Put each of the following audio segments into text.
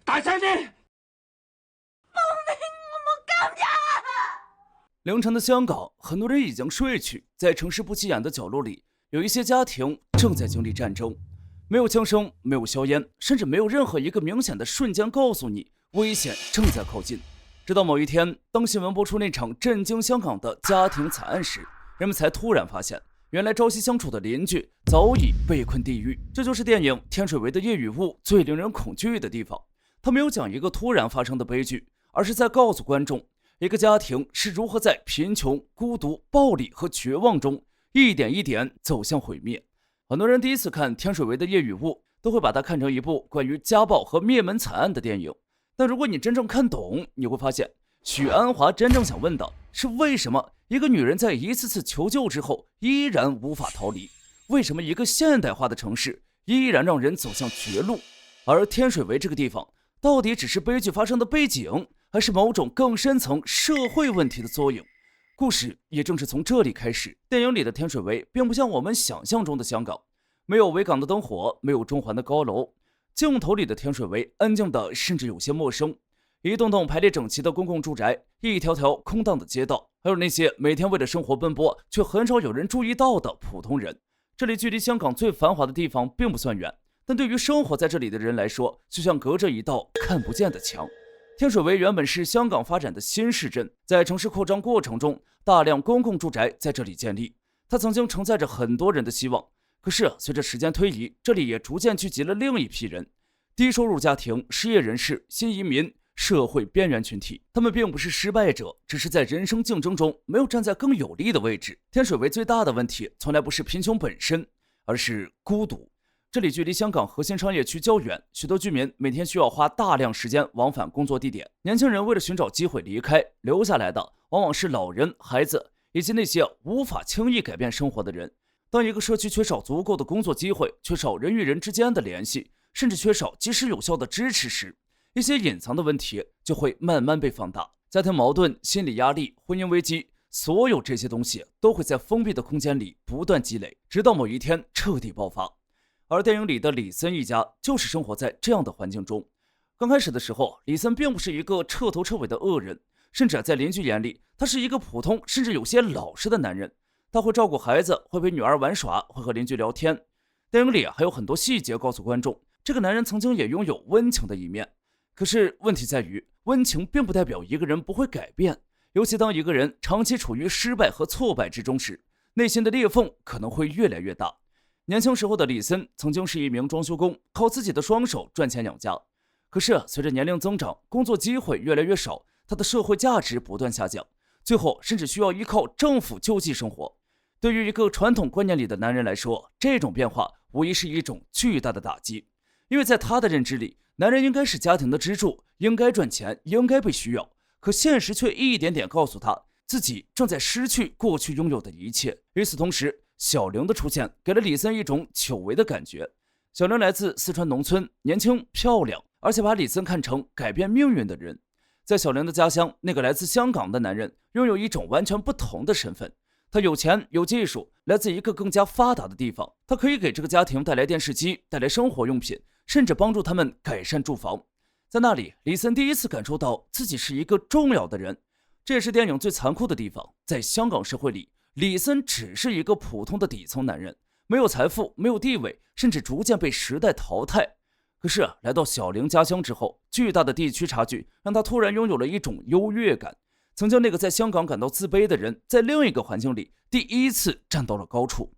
大聲啲！救命！我冇咁呀！凌晨的香港，很多人已经睡去，在城市不起眼的角落里，有一些家庭正在经历战争。没有枪声，没有硝烟，甚至没有任何一个明显的瞬间告诉你危险正在靠近。直到某一天，当新闻播出那场震惊香港的家庭惨案时，人们才突然发现，原来朝夕相处的邻居早已被困地狱。这就是电影《天水围的夜与雾》最令人恐惧的地方。他没有讲一个突然发生的悲剧，而是在告诉观众，一个家庭是如何在贫穷、孤独、暴力和绝望中一点一点走向毁灭。很多人第一次看《天水围的夜与雾》，都会把它看成一部关于家暴和灭门惨案的电影。但如果你真正看懂，你会发现，许鞍华真正想问的是，为什么一个女人在一次次求救之后依然无法逃离？为什么一个现代化的城市依然让人走向绝路？而天水围这个地方，到底只是悲剧发生的背景，还是某种更深层社会问题的缩影？故事也正是从这里开始。电影里的天水围并不像我们想象中的香港，没有维港的灯火，没有中环的高楼，镜头里的天水围安静的甚至有些陌生。一栋栋排列整齐的公共住宅，一条条空荡的街道，还有那些每天为了生活奔波却很少有人注意到的普通人。这里距离香港最繁华的地方并不算远，但对于生活在这里的人来说，就像隔着一道看不见的墙。天水围原本是香港发展的新市镇，在城市扩张过程中，大量公共住宅在这里建立，它曾经承载着很多人的希望。可是随着时间推移，这里也逐渐聚集了另一批人，低收入家庭、失业人士、新移民、社会边缘群体。他们并不是失败者，只是在人生竞争中没有站在更有利的位置。天水围最大的问题从来不是贫穷本身，而是孤独。这里距离香港核心商业区较远，许多居民每天需要花大量时间往返工作地点。年轻人为了寻找机会离开，留下来的往往是老人、孩子以及那些无法轻易改变生活的人。当一个社区缺少足够的工作机会，缺少人与人之间的联系，甚至缺少及时有效的支持时，一些隐藏的问题就会慢慢被放大。家庭矛盾、心理压力、婚姻危机，所有这些东西都会在封闭的空间里不断积累，直到某一天彻底爆发。而电影里的李森一家就是生活在这样的环境中。刚开始的时候，李森并不是一个彻头彻尾的恶人，甚至在邻居眼里，他是一个普通甚至有些老实的男人。他会照顾孩子，会陪女儿玩耍，会和邻居聊天。电影里还有很多细节告诉观众，这个男人曾经也拥有温情的一面。可是问题在于，温情并不代表一个人不会改变，尤其当一个人长期处于失败和挫败之中时，内心的裂缝可能会越来越大。年轻时候的李森曾经是一名装修工，靠自己的双手赚钱养家。可是随着年龄增长，工作机会越来越少，他的社会价值不断下降，最后甚至需要依靠政府救济生活。对于一个传统观念里的男人来说，这种变化无疑是一种巨大的打击。因为在他的认知里，男人应该是家庭的支柱，应该赚钱，应该被需要。可现实却一点点告诉他，自己正在失去过去拥有的一切。与此同时，小玲的出现给了李森一种久违的感觉。小玲来自四川农村，年轻漂亮，而且把李森看成改变命运的人。在小玲的家乡，那个来自香港的男人拥有一种完全不同的身份。他有钱有技术，来自一个更加发达的地方，他可以给这个家庭带来电视机，带来生活用品，甚至帮助他们改善住房。在那里，李森第一次感受到自己是一个重要的人。这也是电影最残酷的地方。在香港社会里，李森只是一个普通的底层男人，没有财富，没有地位，甚至逐渐被时代淘汰。可是来到小玲家乡之后，巨大的地区差距让他突然拥有了一种优越感。曾经那个在香港感到自卑的人，在另一个环境里第一次站到了高处。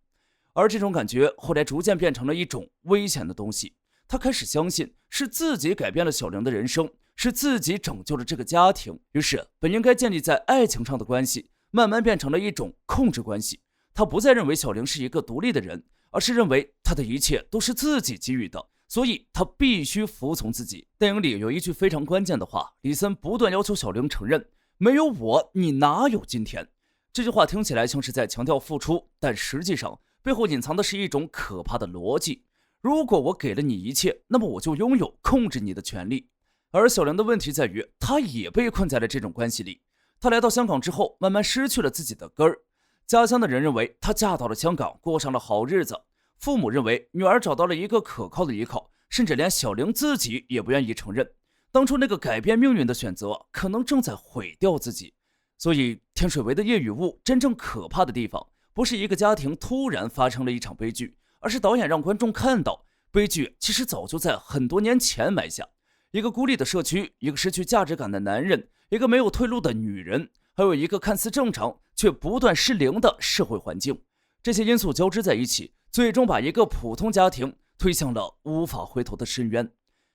而这种感觉后来逐渐变成了一种危险的东西。他开始相信是自己改变了小玲的人生，是自己拯救了这个家庭。于是本应该建立在爱情上的关系慢慢变成了一种控制关系。他不再认为小玲是一个独立的人，而是认为他的一切都是自己给予的，所以他必须服从自己。电影里有一句非常关键的话，李森不断要求小玲承认，没有我你哪有今天。这句话听起来像是在强调付出，但实际上背后隐藏的是一种可怕的逻辑。如果我给了你一切，那么我就拥有控制你的权利。而小玲的问题在于，她也被困在了这种关系里。她来到香港之后，慢慢失去了自己的根儿。家乡的人认为她嫁到了香港，过上了好日子；父母认为女儿找到了一个可靠的依靠，甚至连小玲自己也不愿意承认。当初那个改变命运的选择，可能正在毁掉自己。所以，天水围的夜与雾真正可怕的地方，不是一个家庭突然发生了一场悲剧，而是导演让观众看到，悲剧其实早就在很多年前埋下。一个孤立的社区，一个失去价值感的男人，一个没有退路的女人，还有一个看似正常却不断失灵的社会环境。这些因素交织在一起，最终把一个普通家庭推向了无法回头的深渊。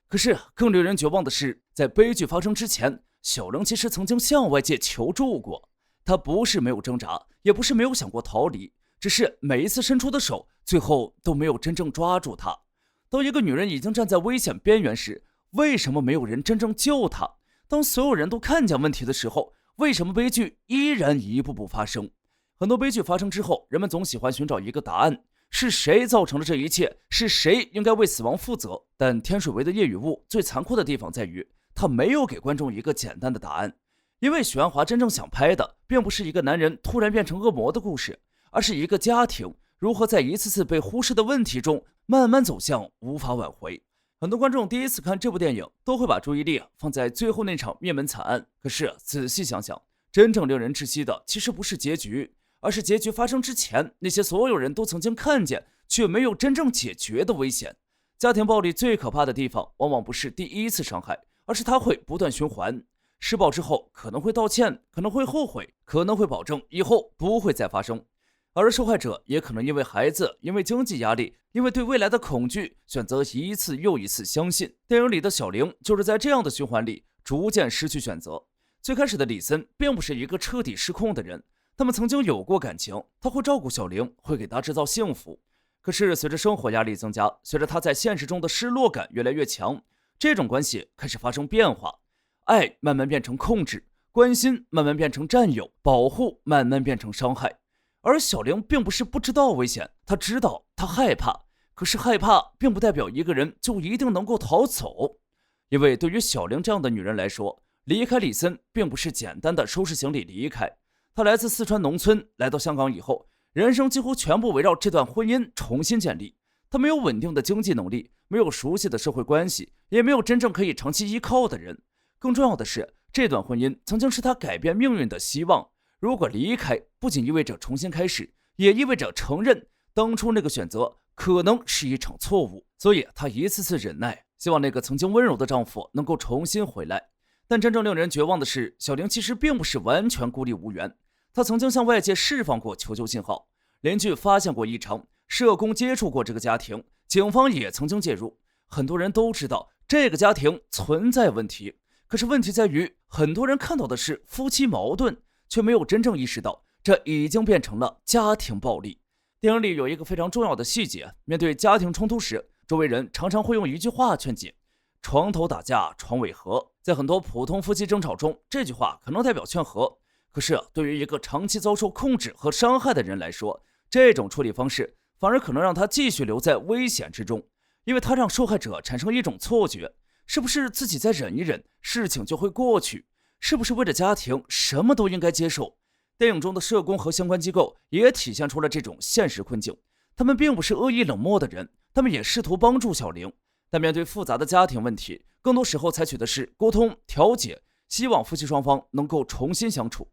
可是更令人绝望的是，在悲剧发生之前，小玲其实曾经向外界求助过。她不是没有挣扎，也不是没有想过逃离，只是每一次伸出的手，最后都没有真正抓住她。当一个女人已经站在危险边缘时，为什么没有人真正救她？当所有人都看见问题的时候，为什么悲剧依然一步步发生？很多悲剧发生之后，人们总喜欢寻找一个答案，是谁造成了这一切？是谁应该为死亡负责？但天水围的夜与雾最残酷的地方在于，他没有给观众一个简单的答案。因为许鞍华真正想拍的，并不是一个男人突然变成恶魔的故事，而是一个家庭如何在一次次被忽视的问题中，慢慢走向无法挽回。很多观众第一次看这部电影，都会把注意力放在最后那场灭门惨案。可是仔细想想，真正令人窒息的，其实不是结局，而是结局发生之前，那些所有人都曾经看见却没有真正解决的危险。家庭暴力最可怕的地方，往往不是第一次伤害，而是它会不断循环。施暴之后可能会道歉，可能会后悔，可能会保证以后不会再发生。而受害者也可能因为孩子，因为经济压力，因为对未来的恐惧，选择一次又一次相信。电影里的小玲就是在这样的循环里逐渐失去选择。最开始的李森并不是一个彻底失控的人，他们曾经有过感情，他会照顾小玲，会给她制造幸福。可是随着生活压力增加，随着他在现实中的失落感越来越强，这种关系开始发生变化，爱慢慢变成控制，关心慢慢变成占有，保护慢慢变成伤害。而小玲并不是不知道危险，她知道，她害怕，可是害怕并不代表一个人就一定能够逃走。因为对于小玲这样的女人来说，离开李森并不是简单的收拾行李离开。她来自四川农村，来到香港以后，人生几乎全部围绕这段婚姻重新建立。她没有稳定的经济能力，没有熟悉的社会关系，也没有真正可以长期依靠的人。更重要的是，这段婚姻曾经是她改变命运的希望。如果离开，不仅意味着重新开始，也意味着承认当初那个选择可能是一场错误。所以她一次次忍耐，希望那个曾经温柔的丈夫能够重新回来。但真正令人绝望的是，小玲其实并不是完全孤立无援。她曾经向外界释放过求救信号，邻居发现过异常，社工接触过这个家庭，警方也曾经介入。很多人都知道这个家庭存在问题，可是问题在于，很多人看到的是夫妻矛盾，却没有真正意识到这已经变成了家庭暴力。电影里有一个非常重要的细节，面对家庭冲突时，周围人常常会用一句话劝解：床头打架床尾和。在很多普通夫妻争吵中，这句话可能代表劝和，可是对于一个长期遭受控制和伤害的人来说，这种处理方式反而可能让他继续留在危险之中，因为他让受害者产生一种错觉，是不是自己再忍一忍，事情就会过去？是不是为了家庭，什么都应该接受？电影中的社工和相关机构也体现出了这种现实困境。他们并不是恶意冷漠的人，他们也试图帮助小玲，但面对复杂的家庭问题，更多时候采取的是沟通调解，希望夫妻双方能够重新相处。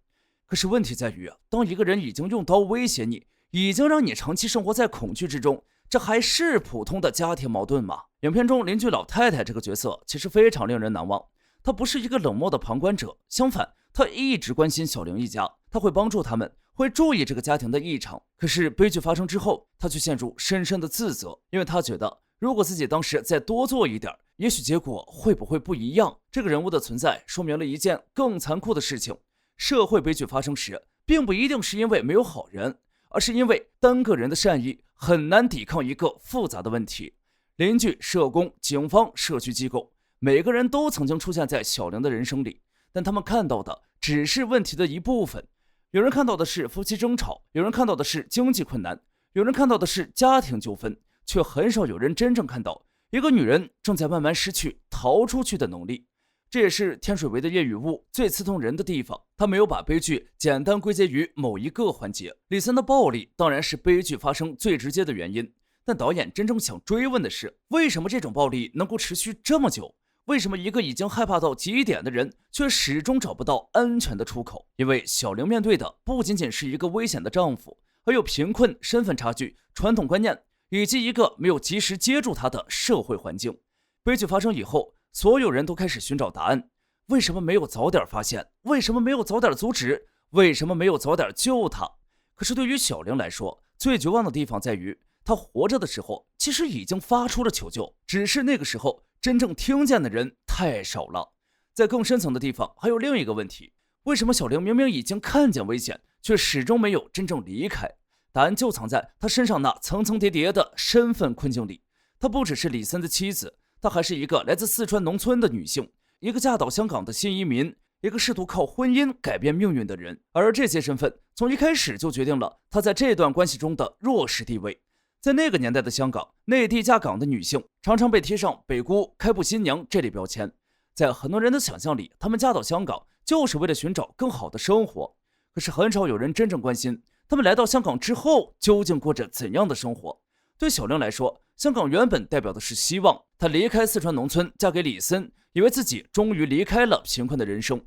可是问题在于，当一个人已经用刀威胁你，已经让你长期生活在恐惧之中，这还是普通的家庭矛盾吗？影片中邻居老太太这个角色其实非常令人难忘。她不是一个冷漠的旁观者，相反，她一直关心小玲一家，她会帮助他们，会注意这个家庭的异常。可是悲剧发生之后，她却陷入深深的自责，因为她觉得如果自己当时再多做一点，也许结果会不会不一样？这个人物的存在说明了一件更残酷的事情：社会悲剧发生时，并不一定是因为没有好人，而是因为单个人的善意很难抵抗一个复杂的问题。邻居、社工、警方、社区机构，每个人都曾经出现在小玲的人生里，但他们看到的只是问题的一部分。有人看到的是夫妻争吵，有人看到的是经济困难，有人看到的是家庭纠纷，却很少有人真正看到一个女人正在慢慢失去逃出去的能力。这也是天水围的夜与雾最刺痛人的地方，他没有把悲剧简单归结于某一个环节。李森的暴力当然是悲剧发生最直接的原因，但导演真正想追问的是，为什么这种暴力能够持续这么久？为什么一个已经害怕到极点的人，却始终找不到安全的出口？因为小玲面对的不仅仅是一个危险的丈夫，还有贫困、身份差距、传统观念，以及一个没有及时接住她的社会环境。悲剧发生以后，所有人都开始寻找答案：为什么没有早点发现？为什么没有早点阻止？为什么没有早点救她？可是对于小玲来说，最绝望的地方在于，她活着的时候其实已经发出了求救，只是那个时候真正听见的人太少了。在更深层的地方还有另一个问题：为什么小玲明明已经看见危险，却始终没有真正离开？答案就藏在她身上那层层叠叠的身份困境里。她不只是李森的妻子，她还是一个来自四川农村的女性，一个嫁到香港的新移民，一个试图靠婚姻改变命运的人。而这些身份从一开始就决定了她在这段关系中的弱势地位。在那个年代的香港，内地嫁港的女性常常被贴上北姑、开埠新娘这类标签。在很多人的想象里，她们嫁到香港就是为了寻找更好的生活。可是很少有人真正关心她们来到香港之后究竟过着怎样的生活。对小玲来说，香港原本代表的是希望。她离开四川农村，嫁给李森，以为自己终于离开了贫困的人生。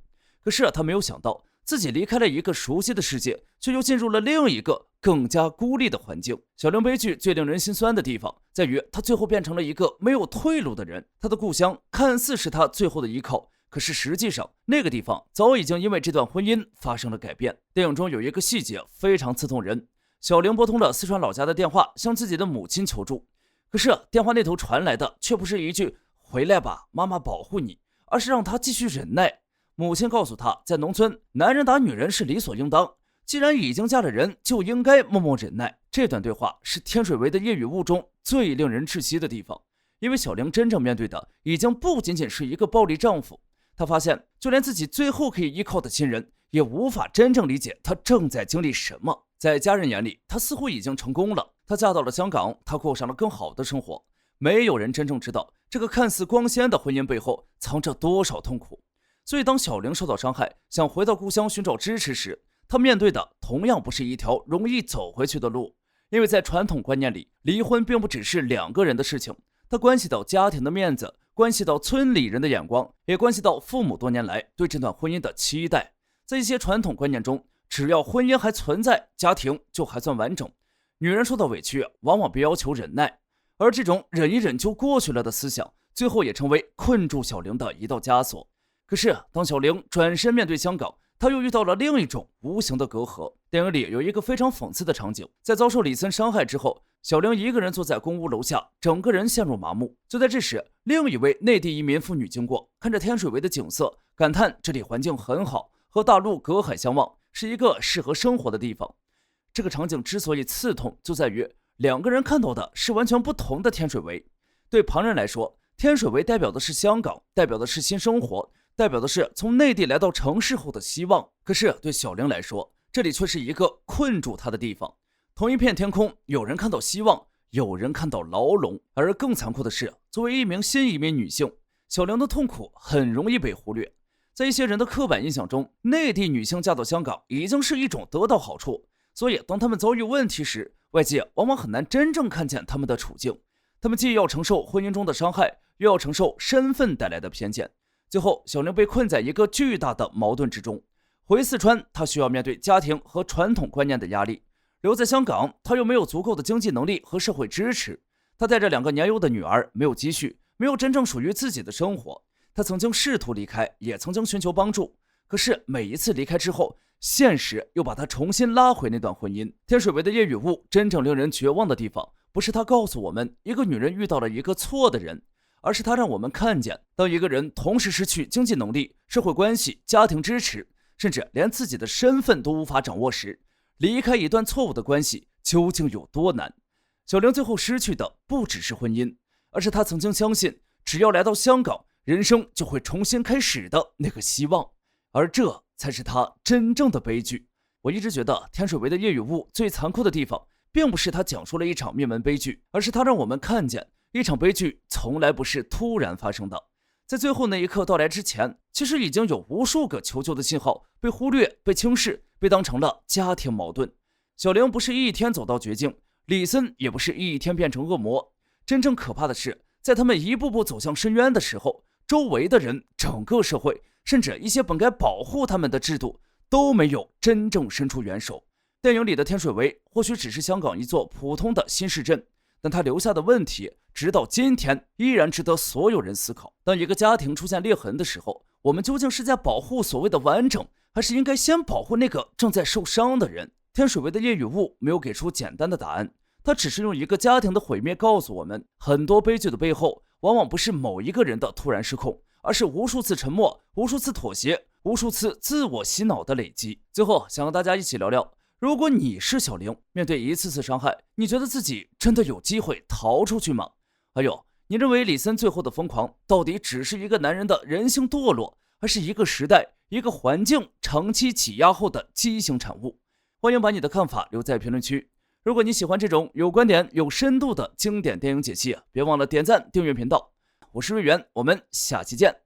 可是她没有想到，自己离开了一个熟悉的世界，却又进入了另一个更加孤立的环境。小玲悲剧最令人心酸的地方在于，她最后变成了一个没有退路的人。她的故乡看似是她最后的依靠，可是实际上那个地方早已经因为这段婚姻发生了改变。电影中有一个细节非常刺痛人，小玲拨通了四川老家的电话，向自己的母亲求助。可是电话那头传来的却不是一句回来吧，妈妈保护你，而是让她继续忍耐。母亲告诉她，在农村，男人打女人是理所应当，既然已经嫁了人，就应该默默忍耐。这段对话是天水围的夜雨雾中最令人窒息的地方，因为小玲真正面对的已经不仅仅是一个暴力丈夫。她发现，就连自己最后可以依靠的亲人，也无法真正理解她正在经历什么。在家人眼里，她似乎已经成功了，她嫁到了香港，她过上了更好的生活。没有人真正知道，这个看似光鲜的婚姻背后藏着多少痛苦。所以当小玲受到伤害，想回到故乡寻找支持时，她面对的同样不是一条容易走回去的路。因为在传统观念里，离婚并不只是两个人的事情，它关系到家庭的面子，关系到村里人的眼光，也关系到父母多年来对这段婚姻的期待。在一些传统观念中，只要婚姻还存在，家庭就还算完整。女人受到委屈，往往被要求忍耐，而这种忍一忍就过去了的思想，最后也成为困住小玲的一道枷锁。可是当小玲转身面对香港，她又遇到了另一种无形的隔阂。电影里有一个非常讽刺的场景，在遭受李森伤害之后，小玲一个人坐在公屋楼下，整个人陷入麻木。就在这时，另一位内地移民妇女经过，看着天水围的景色，感叹这里环境很好，和大陆隔海相望，是一个适合生活的地方。这个场景之所以刺痛，就在于两个人看到的是完全不同的天水围。对旁人来说，天水围代表的是香港，代表的是新生活，代表的是从内地来到城市后的希望。可是对小玲来说，这里却是一个困住她的地方。同一片天空，有人看到希望，有人看到牢笼。而更残酷的是，作为一名新移民女性，小玲的痛苦很容易被忽略。在一些人的刻板印象中，内地女性嫁到香港已经是一种得到好处，所以当她们遭遇问题时，外界往往很难真正看见她们的处境。她们既要承受婚姻中的伤害，又要承受身份带来的偏见。最后，小玲被困在一个巨大的矛盾之中。回四川，她需要面对家庭和传统观念的压力；留在香港，她又没有足够的经济能力和社会支持。她带着2个年幼的女儿，没有积蓄，没有真正属于自己的生活。她曾经试图离开，也曾经寻求帮助，可是每一次离开之后，现实又把她重新拉回那段婚姻。天水围的夜雨雾真正令人绝望的地方，不是她告诉我们一个女人遇到了一个错的人，而是她让我们看见，当一个人同时失去经济能力、社会关系、家庭支持，甚至连自己的身份都无法掌握时，离开一段错误的关系究竟有多难。小玲最后失去的不只是婚姻，而是她曾经相信只要来到香港，人生就会重新开始的那个希望，而这才是她真正的悲剧。我一直觉得天水围的夜雨雾最残酷的地方，并不是它讲述了一场灭门悲剧，而是它让我们看见一场悲剧从来不是突然发生的。在最后那一刻到来之前，其实已经有无数个求救的信号被忽略、被轻视、被当成了家庭矛盾。小玲不是一天走到绝境，李森也不是一天变成恶魔。真正可怕的是，在他们一步步走向深渊的时候，周围的人、整个社会，甚至一些本该保护他们的制度，都没有真正伸出援手。电影里的天水围或许只是香港一座普通的新市镇，但它留下的问题，直到今天依然值得所有人思考。当一个家庭出现裂痕的时候，我们究竟是在保护所谓的完整，还是应该先保护那个正在受伤的人？天水围的叶雨雾没有给出简单的答案，他只是用一个家庭的毁灭告诉我们，很多悲剧的背后，往往不是某一个人的突然失控，而是无数次沉默、无数次妥协、无数次自我洗脑的累积。最后，想和大家一起聊聊，如果你是小玲，面对一次次伤害，你觉得自己真的有机会逃出去吗？还有，你认为李森最后的疯狂，到底只是一个男人的人性堕落，还是一个时代、一个环境长期挤压后的畸形产物？欢迎把你的看法留在评论区。如果你喜欢这种有观点、有深度的经典电影解析，别忘了点赞、订阅频道。我是瑞元，我们下期见。